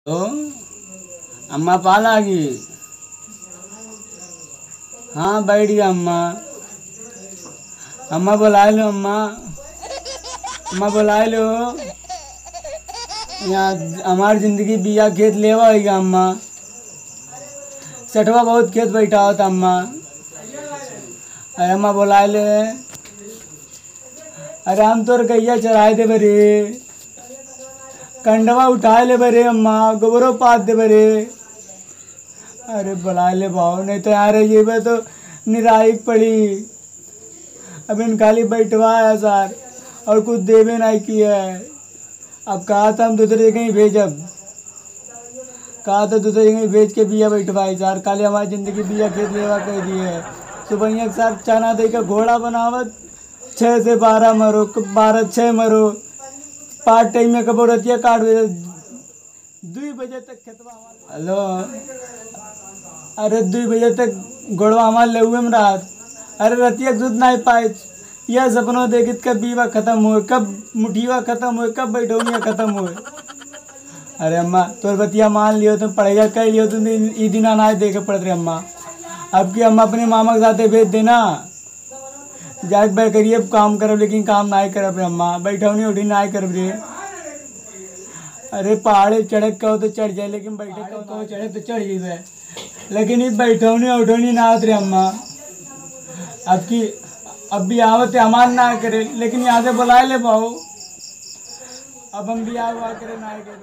तो अम्मा पाला की। हाँ बैठ गया अम्मा। अम्मा बुला लो अम्मा। अम्मा बुला लो। यहाँ हमारी जिंदगी बिया खेत लेवा होगा अम्मा। सठवा बहुत खेत बैठा होता अम्मा। अरे अम्मा बुला ले। अरे हम तो गैया चराए दे बरे। कंडवा उठा ले बरे अम्मा। गोबरों पात दे बरे। अरे बुला ले भाव नहीं तो यार ये भी तो निराइक पड़ी। अब इन खाली बैठवाया सर और कुछ देवे नहीं किया है। अब कहा था हम दूसरे जगह ही भेजब। कहा था दूसरे जगह ही भेज के बिया बैठवाई सर। खाली हमारी जिंदगी बिया खेत लेवा कह दी है। सुबह एक सर चना दे के घोड़ा बनावत 6 से 12 मरो 12 6 मरो पार्ट टाइम में कबो रतिया काट 2 बजे तक खेतवा। हेलो अरे 2 बजे तक घोड़वा हमारे ले हुए रात। अरे रतिया दूध नहीं पाए। यह सपनों देखित कब बीवा खत्म हुए कब मुठीवा खत्म हुए कब बैठौनिया खत्म हुए। अरे अम्मा तोर बतिया मान लियो तुम पढ़ाई कर लियो तुम ई दिन अनाज दे के पड़ रहे अम्मा। अब की अम्मा अपने मामा के साथ भेज देना। जाके बै करिए काम करब लेकिन काम ना करब रे अम्मा। बैठौनी उठी ना करब रे। अरे पहाड़े चढ़क कहो तो चढ़ जाए लेकिन बैठे कहो चढ़े तो चढ़ जाए लेकिन ये बैठौनी उठौनी ना आत रे अम्मा। अब भी आवत हमार ना करे लेकिन यहाँ से बुला ले पाओ। अब हम भी आवा करे ना करे।